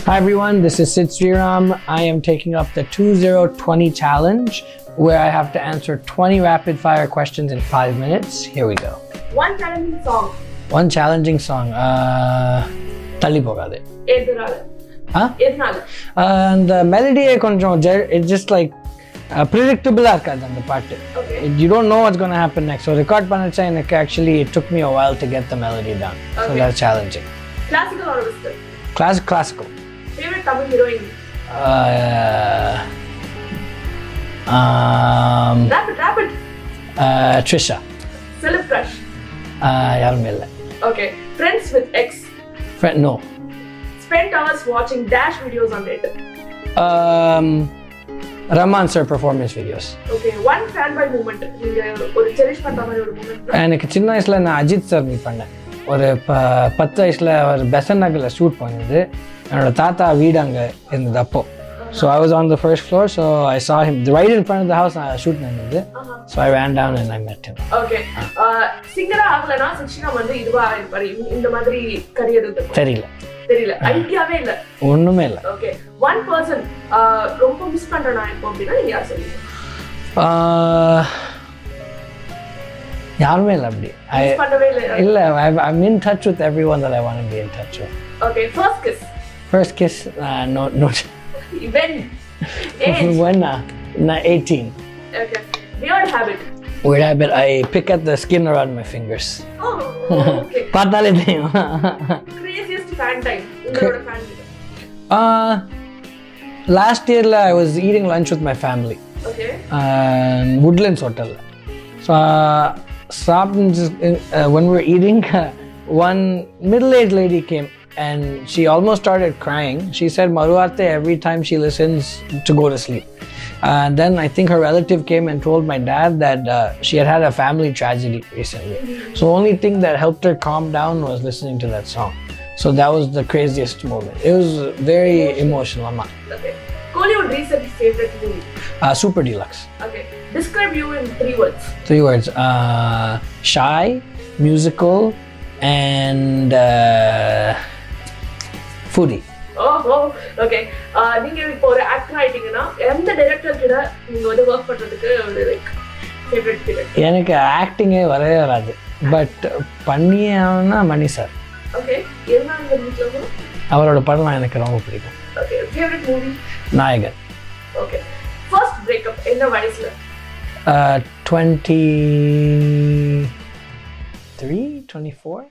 Hi everyone, this is Sid Sriram. I am taking up the 2020 challenge where I have to answer 20 rapid fire questions in 5 minutes. Here we go. One challenging song. One challenging song. Thalli Pogade. Huh? And the melody it's just like predictable than the part. Okay. You don't know what's going to happen next. So record panacha actually it took me a while to get the melody down. Okay. So that's challenging. Classical or western? Classical. Favorite Tamil heroine? Rapid. Trisha. Celeb crush? Yarume illa. Okay. Friends with ex? Friend, no. Spent hours watching dash videos on net? Rahman sir performance videos. Okay. One fanboy moment. ஒரு cherish பண்ற மாதிரி ஒரு moment. எனக்கு சின்ன வயசுல நான் Ajith sir meet பண்ணேன். ஒரு 10 வயசுல ஒரு பெசன் நகர்ல ஷூட் பண்ணிருந்து என்னோட தாத்தா வீடு அங்க இருந்தது அப்போ. So I was on the first floor, so I saw him right in front of the house. I shoot நடந்தது. So I ran down and I met him. Okay. சிங்கரா ஆகலனா சிக்ஷினா வந்து இதுவா இருப்பாரு. இந்த மாதிரி கரியர் இருக்கு. தெரியல. ஐடியாவே இல்ல. ஒண்ணுமே இல்ல. Okay. One person ரொம்ப மிஸ் பண்றேனா இப்போ அப்படினா நீங்க யார் சொல்லுவீங்க? யாருமே இல்ல அப்படி. மிஸ் பண்ணவே இல்ல. I'm in touch with everyone that I want to be in touch with. Okay, first kiss. No. When? Age? When? 18. Okay. Weird habit. I pick at the skin around my fingers. Oh, okay. பார்த்தாலே தெரியும். Craziest fan time. உங்களோட fan time. Last year I was eating lunch with my family. Okay. Woodlands Hotel. So when we were eating, one middle-aged lady came and she almost started crying. She said Maruarte every time she listens to go to sleep. Then I think her relative came and told my dad that she had a family tragedy recently. So the only thing that helped her calm down was listening to that song. So that was the craziest moment. It was very emotional. Okay. Kollywood recent favorite movie? Super Deluxe. Okay. Describe you in 3 words. 3 words. Shy, musical, and foodie. Oh, okay. நீங்க இப்போ ஒரு actor ஆயிட்டீங்கன்னா எந்த director கிட்ட நீங்க வந்து work பண்றதுக்கு ஒரு like favourite period? எனக்கு ஆக்டிங்கே வரவே வராது. பட் பண்ணியே ஆனா மணி சார். ஓகே. என்ன உங்களுக்கு அவரோட படம் எனக்கு ரொம்ப பிடிக்கும். ஓகே. Favourite movie? நாயகன். ஓகே. ஃபர்ஸ்ட் பிரேக்கப் என்ன வயசுல? 23, 24.